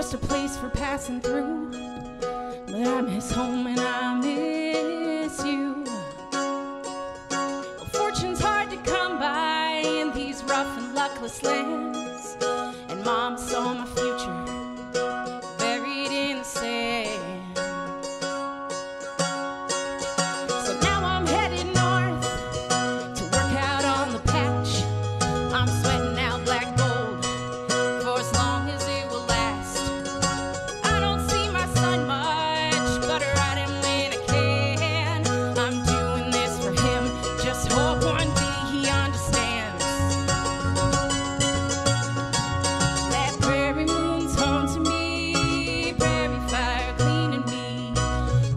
just a place for passing through. But I miss home and I miss you. Well, fortune's hard to come by in these rough and luckless lands, and Mom saw my future buried in the sand. So now I'm headed north to work out on the patch. I'm sweating out black gold for as long as it will last. I don't see my son much, but I write him when I can. I'm doing this for him, just hope one day he understands. That prairie moon's home to me, prairie fire cleaning me,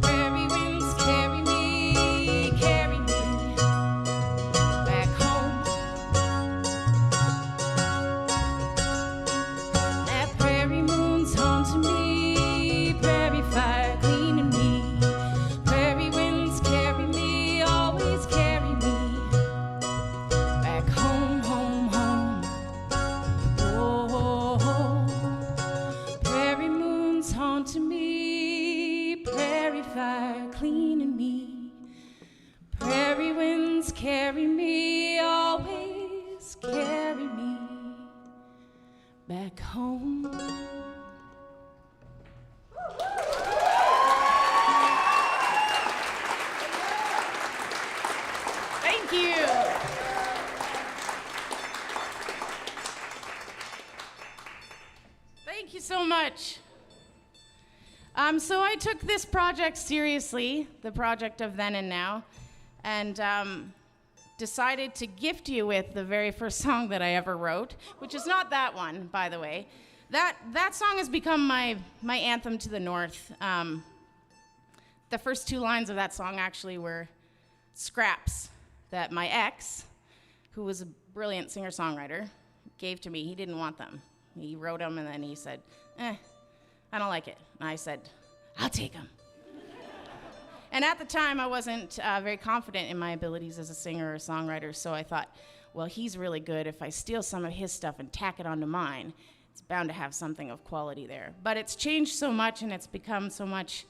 prairie winds carry me back home. That prairie moon's home to me, prairie fire cleaning me, prairie winds carry me, always carry me back home, home, home. Oh, prairie moon's home to me, prairie fire cleaning me, prairie winds carry me, always carry me back home. Thank you. Thank you so much. So I took this project seriously, the project of Then and Now, and decided to gift you with the very first song that I ever wrote, which is not that one, by the way. That song has become my anthem to the North. The first two lines of that song actually were scraps that my ex, who was a brilliant singer-songwriter, gave to me. He didn't want them. He wrote them, and then he said, I don't like it. And I said, I'll take them. And at the time, I wasn't very confident in my abilities as a singer or a songwriter, so I thought, well, he's really good. If I steal some of his stuff and tack it onto mine, it's bound to have something of quality there. But it's changed so much, and it's become so much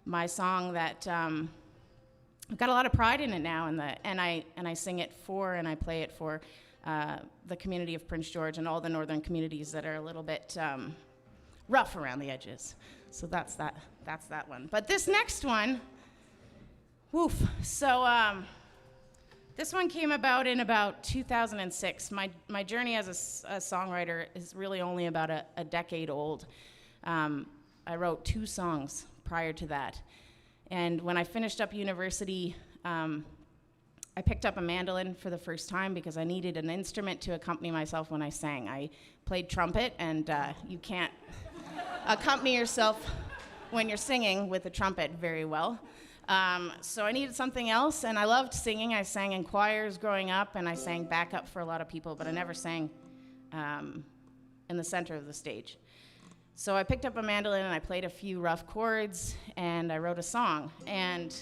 my song that I've got a lot of pride in it now, and I sing it for and I play it for the community of Prince George and all the northern communities that are a little bit rough around the edges. So that's that one. But this next one, woof. So this one came about in about 2006. My journey as a songwriter is really only about a decade old. I wrote 2 songs prior to that. And when I finished up university, I picked up a mandolin for the first time because I needed an instrument to accompany myself when I sang. I played trumpet, and you can't accompany yourself when you're singing with a trumpet very well. So I needed something else, and I loved singing. I sang in choirs growing up, and I sang backup for a lot of people, but I never sang in the center of the stage. So I picked up a mandolin, and I played a few rough chords, and I wrote a song. And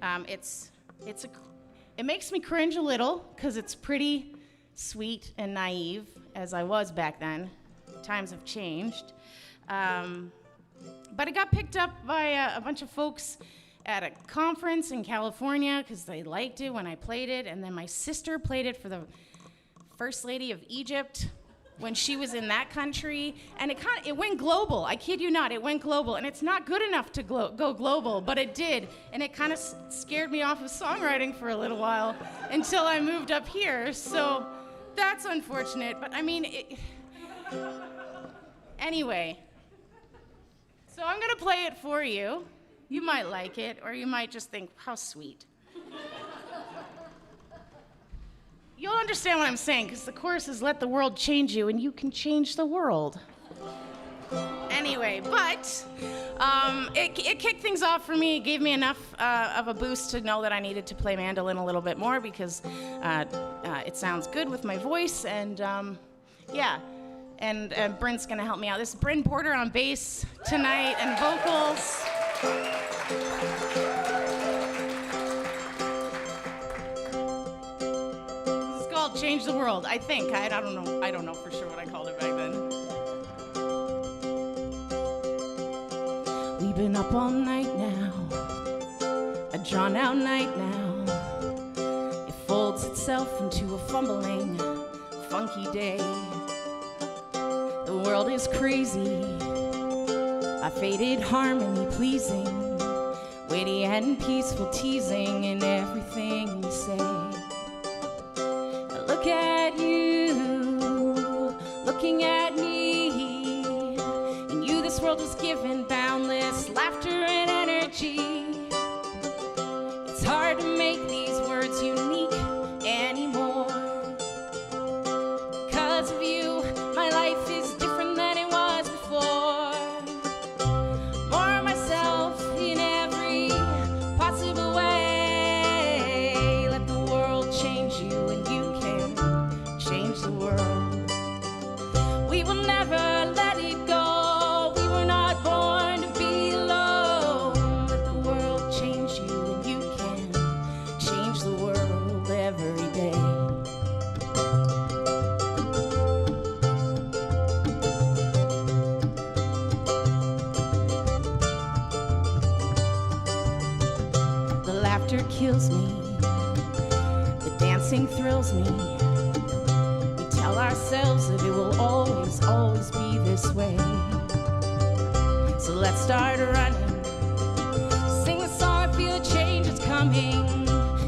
it makes me cringe a little, because it's pretty sweet and naive, as I was back then. Times have changed. But it got picked up by a bunch of folks at a conference in California because they liked it when I played it, and then my sister played it for the First Lady of Egypt when she was in that country, and it went global. I kid you not, it went global, and it's not good enough to go global, but it did, and it kind of scared me off of songwriting for a little while until I moved up here, so that's unfortunate, but I mean, anyway. So I'm gonna play it for you. You might like it, or you might just think, how sweet. You'll understand what I'm saying, because the chorus is let the world change you, and you can change the world. Anyway, but it kicked things off for me. It gave me enough of a boost to know that I needed to play mandolin a little bit more, because it sounds good with my voice, and yeah. And Bryn's gonna help me out. This is Bryn Porter on bass tonight and vocals. This is called Change the World, I think. I don't know for sure what I called it back then. been up all night now, a drawn-out night now. It folds itself into a fumbling, funky day. The world is crazy, a faded harmony pleasing, witty and peaceful teasing in everything you say. Look at you, looking at me. In you this world was given boundless laughter and energy. It's hard to make these words unique anymore. Because of you, my life is different than it was before. More of myself in every possible way. Let the world change you and you can change the world. We will never let it go. We were not born to be alone. Let the world change you and you can change the world every day. The laughter kills me, the dancing thrills me. We tell ourselves that it will always, always be this way. So let's start running, sing the song, I feel a change is coming.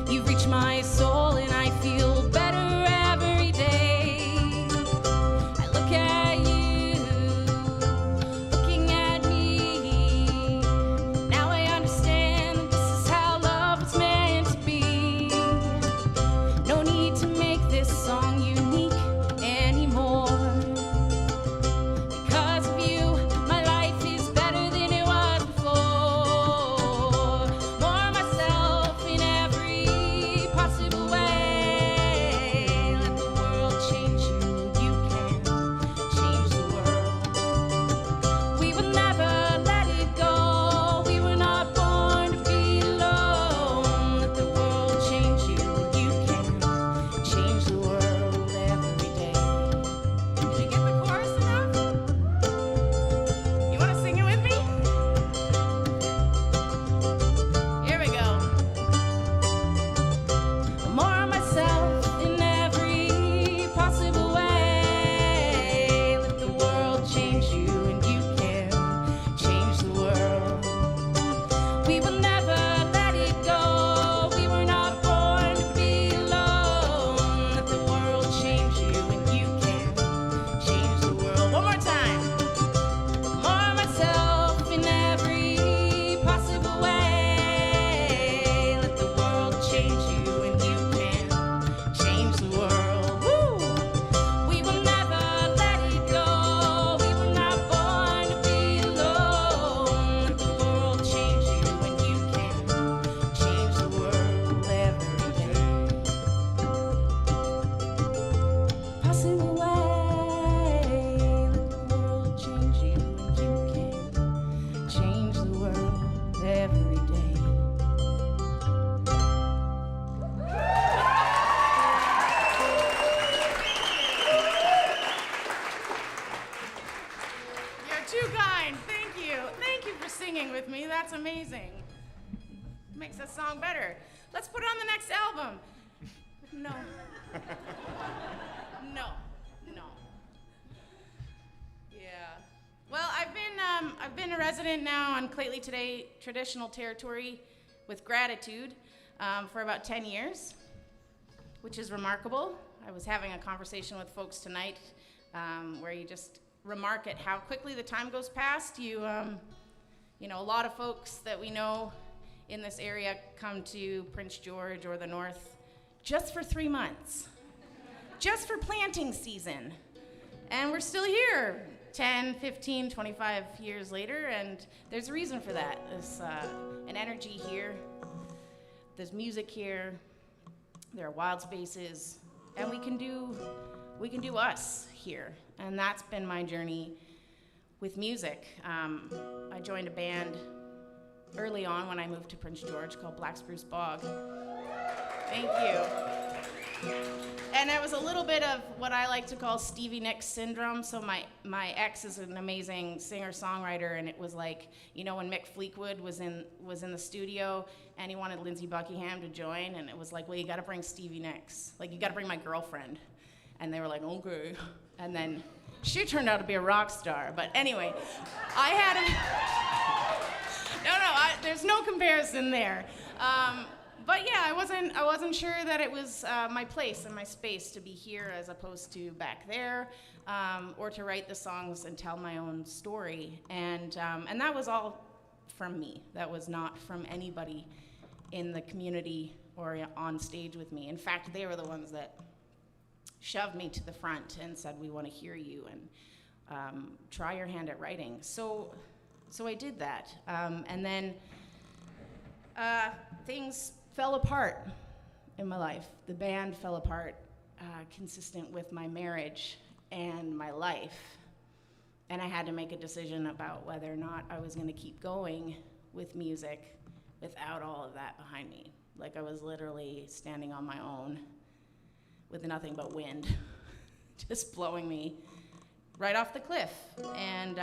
You've reached my soul and I feel better every day. I look at you, looking at me. Now I understand that this is how love was meant to be. No need to make this song unique anymore. Because of you, my life is better than it was before. More of myself in every possible way. Let the world change you, you can change the world. We will never let it go. We were not born to be alone. Let the world change you, you can change the world every day. Did you get the chorus enough? You want to sing it with me? Here we go. More of myself in every possible way. Let the world change you and you can change the world. We will never let it go. We were not born to be alone. Let the world change you and you can change the world. One more time. More of myself in every possible way. Let the world change you and you can change the world. Woo! We will never let it go. We were not born to be alone. Let the world change you and you can change the world every day. Possible way. Let the world change you and you can change the world every day. You're too kind. Thank you. Thank you for singing with me. That's amazing. Makes the song better. Let's put on the next album. No. No. No. Yeah. Well, I've been a resident now on Clately Today traditional territory with Gratitude for about 10 years, which is remarkable. I was having a conversation with folks tonight where you just remark at how quickly the time goes past. You know, a lot of folks that we know in this area come to Prince George or the North just for 3 months, just for planting season. And we're still here 10, 15, 25 years later, and there's a reason for that. There's an energy here, there's music here, there are wild spaces, and we can do us here. And that's been my journey with music. I joined a band early on when I moved to Prince George called Black Spruce Bog. Thank you. And it was a little bit of what I like to call Stevie Nicks syndrome. So my ex is an amazing singer-songwriter, and it was like, you know, when Mick Fleetwood was in the studio and he wanted Lindsey Buckingham to join, and it was like, well, you gotta bring Stevie Nicks. Like, you gotta bring my girlfriend. And they were like, okay. And then she turned out to be a rock star. But anyway, I had there's no comparison there. But yeah, I wasn't sure that it was my place and my space to be here as opposed to back there, or to write the songs and tell my own story. And that was all from me. That was not from anybody in the community or on stage with me. In fact, they were the ones that shoved me to the front and said, we want to hear you and try your hand at writing. So I did that. And then things fell apart in my life. The band fell apart, consistent with my marriage and my life. And I had to make a decision about whether or not I was going to keep going with music without all of that behind me. Like, I was literally standing on my own with nothing but wind, just blowing me right off the cliff. And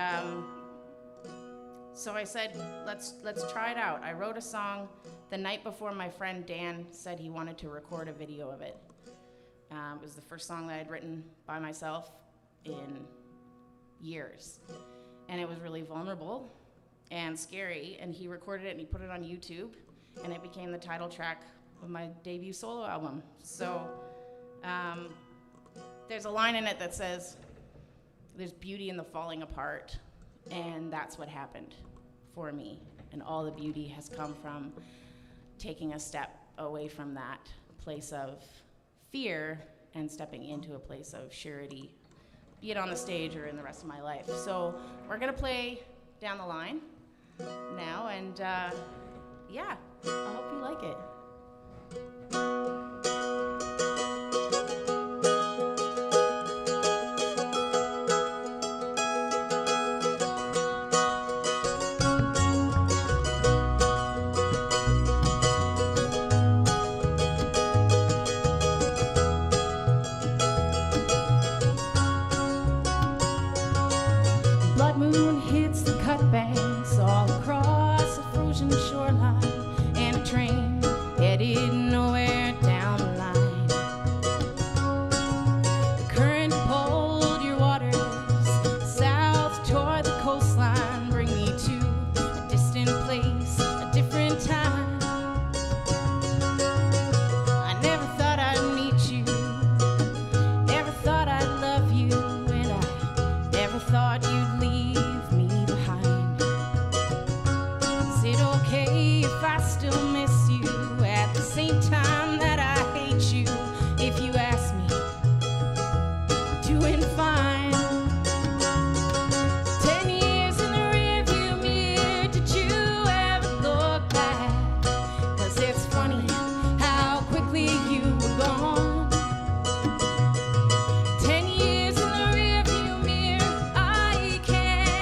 so I said, let's try it out. I wrote a song the night before my friend Dan said he wanted to record a video of it. It was the first song that I'd written by myself in years. And it was really vulnerable and scary, and he recorded it and he put it on YouTube, and it became the title track of my debut solo album. So there's a line in it that says, there's beauty in the falling apart, and that's what happened for me. And all the beauty has come from taking a step away from that place of fear and stepping into a place of surety, be it on the stage or in the rest of my life. So we're gonna play Down the Line now, and yeah, I hope you like it. Blood moon hits the cut banks all across the frozen shoreline, and a train headed nowhere down the line. The current pulled your waters south toward the coastline, bring me to a distant place, a different time. I never thought I'd meet you, never thought I'd love you, and I never thought you'd leave me behind. Is it okay if I still miss you at the same time that I hate you? If you ask me, I'm doing fine. 10 years in the rearview mirror, did you ever look back? 'Cause it's funny how quickly you were gone. 10 years in the rearview mirror, I can't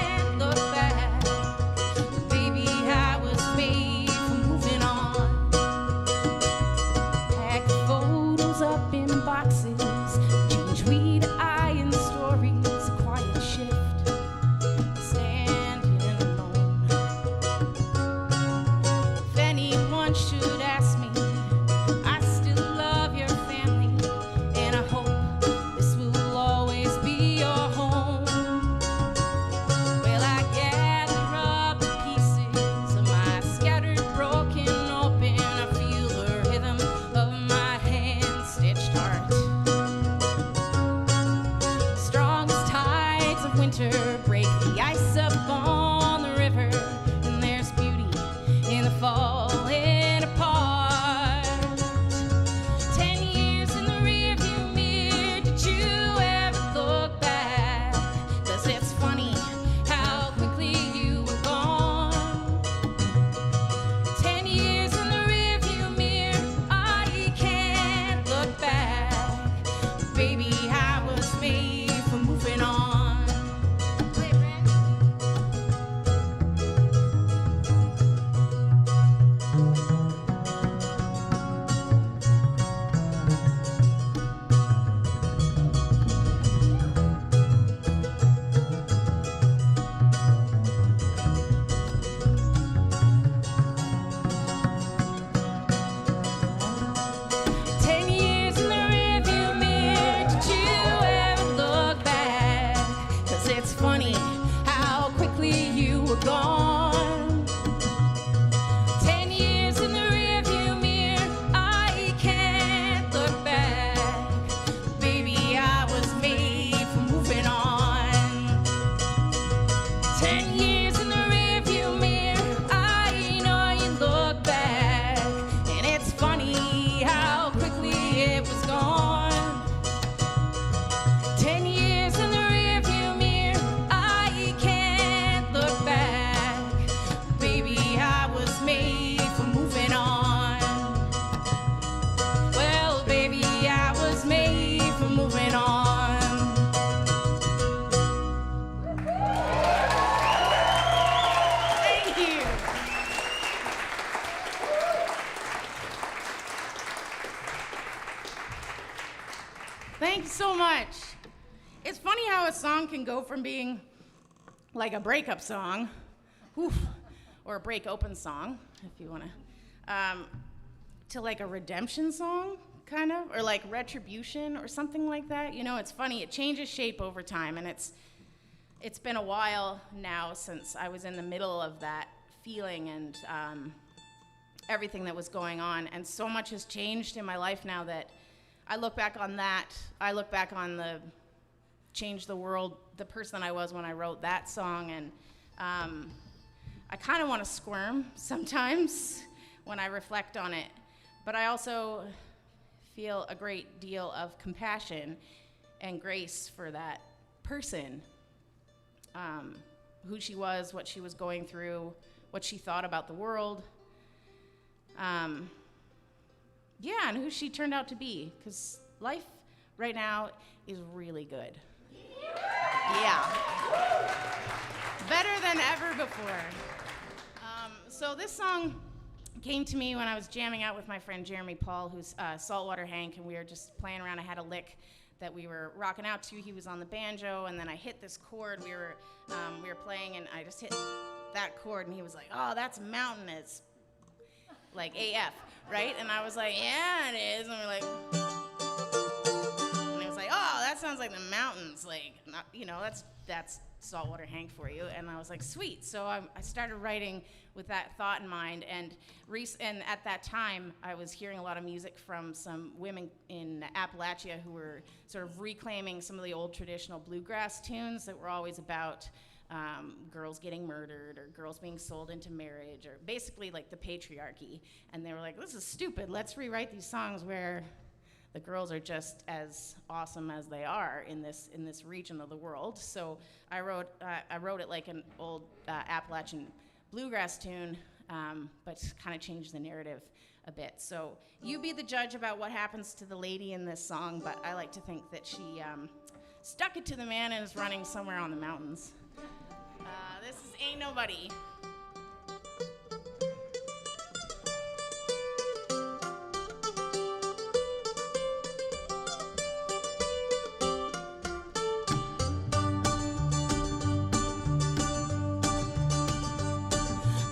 10 years in the rearview mirror, I know you look back, and it's funny how quickly it was gone. 10 years in the rearview mirror, I can't look back. Baby, I was made for moving on. Well, baby, I was made for moving on. Thank you. Thank you so much. It's funny how a song can go from being like a breakup song, or a break open song, if you want to like a redemption song, kind of, or like retribution or something like that. You know, it's funny. It changes shape over time, and it's been a while now since I was in the middle of that feeling and everything that was going on, and so much has changed in my life now that I look back on that. I look back on the Change the World, the person I was when I wrote that song, and I kind of want to squirm sometimes when I reflect on it, but I also feel a great deal of compassion and grace for that person, who she was, what she was going through, what she thought about the world, and who she turned out to be, because life right now is really good. Yeah. Better than ever before. So this song came to me when I was jamming out with my friend Jeremy Paul, who's Saltwater Hank, and we were just playing around. I had a lick that we were rocking out to. He was on the banjo, and then I hit this chord. We were playing, and I just hit that chord, and he was like, "Oh, that's mountain. It's like AF, right?" And I was like, "Yeah, it is." And we're like, and he was like, "Oh, that sounds like the mountains. Like, not, that's Saltwater Hank for you." And I was like, "Sweet." So I started writing with that thought in mind, and at that time, I was hearing a lot of music from some women in Appalachia who were sort of reclaiming some of the old traditional bluegrass tunes that were always about girls getting murdered or girls being sold into marriage, or basically like the patriarchy. And they were like, "This is stupid. Let's rewrite these songs where the girls are just as awesome as they are in this region of the world." So I wrote it like an old Appalachian bluegrass tune, but kind of changed the narrative a bit. So you be the judge about what happens to the lady in this song, but I like to think that she stuck it to the man and is running somewhere on the mountains. This is Ain't Nobody.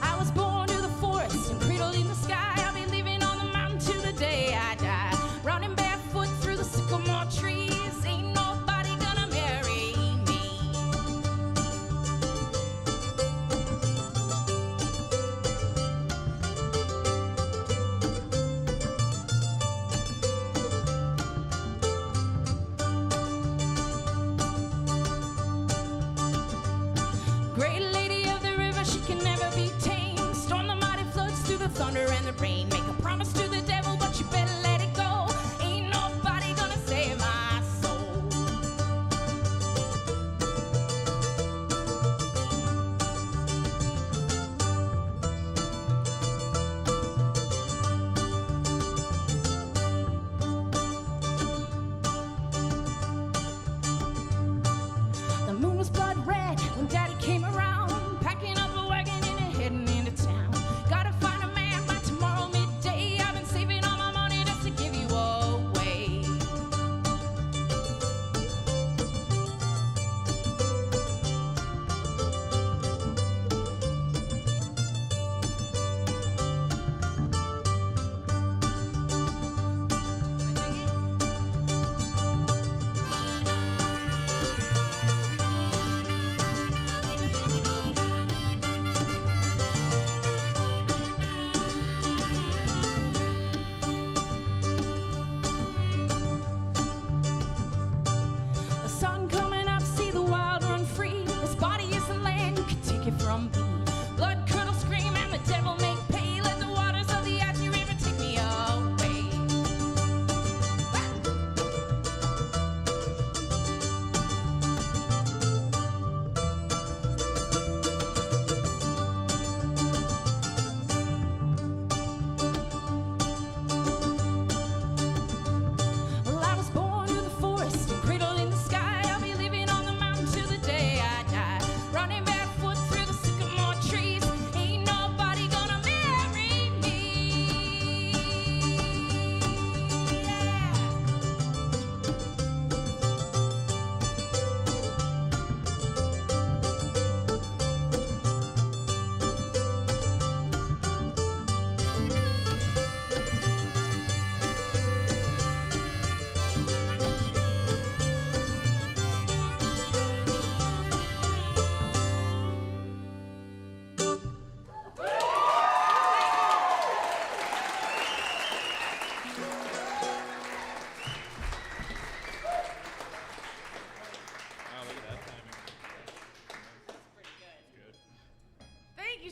I was born to the forest and cradled in the sky. I'll be living on the mountain till the day I die. Running barefoot through the sycamore trees. Ain't nobody gonna marry me.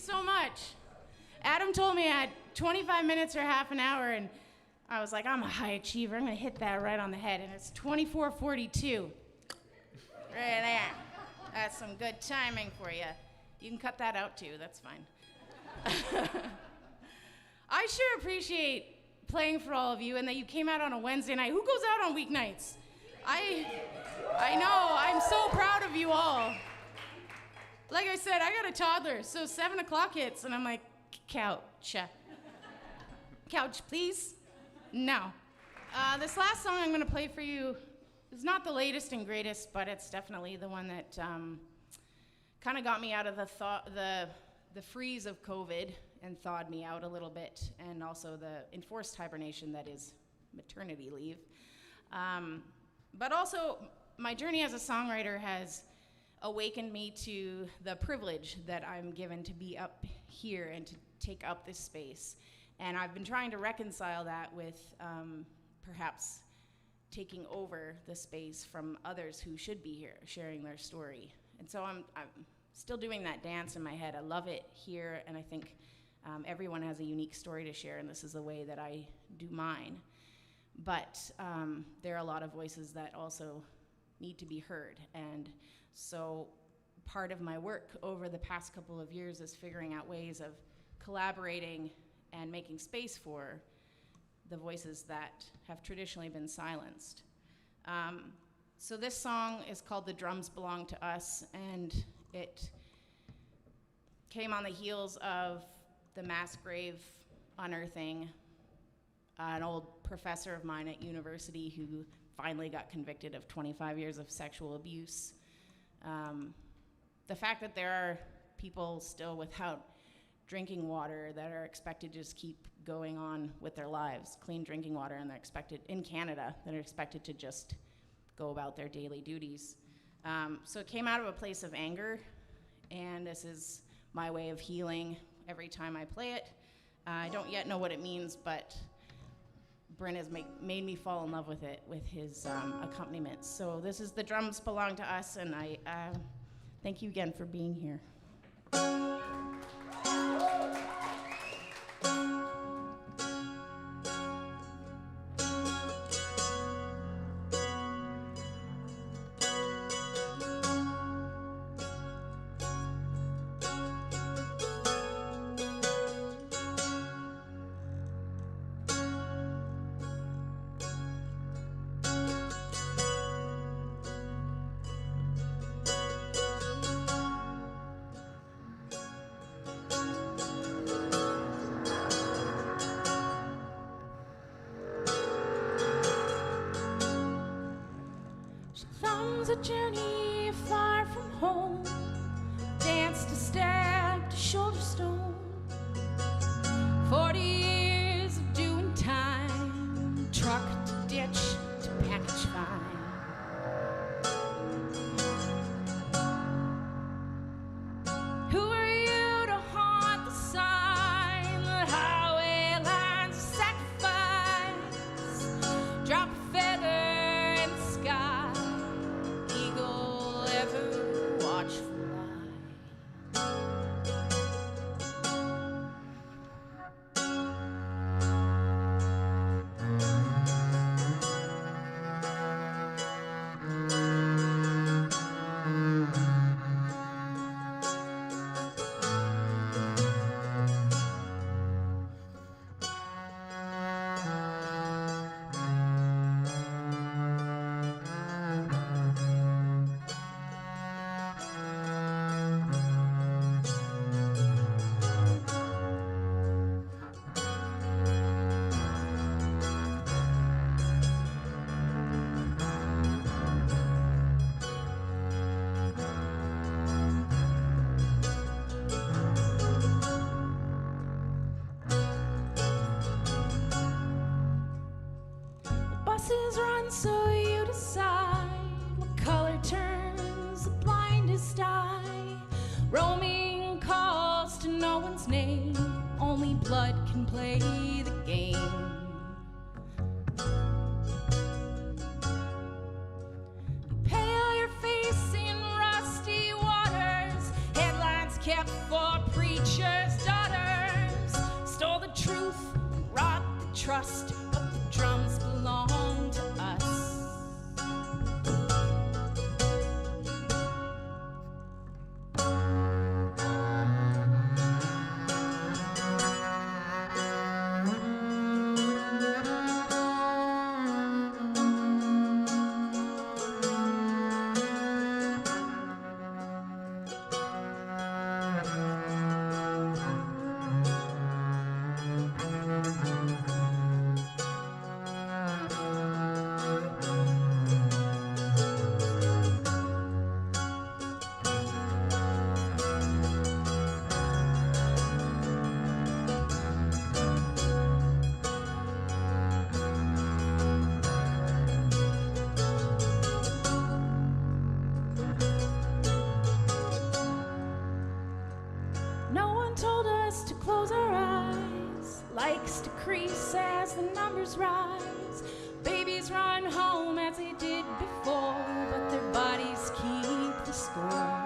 so much. Adam told me I had 25 minutes or half an hour, and I was like, I'm a high achiever. I'm gonna hit that right on the head, and it's 24:42. Right there. That's some good timing for you. You can cut that out too, that's fine. I sure appreciate playing for all of you and that you came out on a Wednesday night. Who goes out on weeknights? I know, I'm so proud of you all. Like I said, I got a toddler, so 7 o'clock hits, and I'm like, couch. Couch, please? No. This last song I'm gonna play for you is not the latest and greatest, but it's definitely the one that kind of got me out of the freeze of COVID and thawed me out a little bit, and also the enforced hibernation that is maternity leave. But also, my journey as a songwriter has awakened me to the privilege that I'm given to be up here and to take up this space. And I've been trying to reconcile that with perhaps taking over the space from others who should be here, sharing their story. And so I'm still doing that dance in my head. I love it here, and I think everyone has a unique story to share, and this is the way that I do mine. But there are a lot of voices that also need to be heard, and so part of my work over the past couple of years is figuring out ways of collaborating and making space for the voices that have traditionally been silenced. So this song is called The Drums Belong to Us, and it came on the heels of the mass grave unearthing an old professor of mine at university who finally got convicted of 25 years of sexual abuse. The fact that there are people still without drinking water that are expected to just keep going on with their lives, clean drinking water, and they're expected, in Canada, that are expected to just go about their daily duties. So it came out of a place of anger, and this is my way of healing every time I play it. I don't yet know what it means, but Bryn has made me fall in love with it, with his accompaniment. So this is The Drums Belong to Us, and I thank you again for being here. A journey far from home, danced a step to shoulder stone, 40 years of doing time, truck to ditch to package fine. Who are you to haunt the sign, the highway lines of sacrifice, drop a feather in the sky, buses run, so you decide what color turns the blindest eye. Roaming calls to no one's name, only blood can play the game. You pale your face in rusty waters, headlines kept for preachers' daughters, stole the truth, robbed the trust, but the drums belong to us. Told us to close our eyes, likes decrease as the numbers rise. Babies run home as they did before, but their bodies keep the score.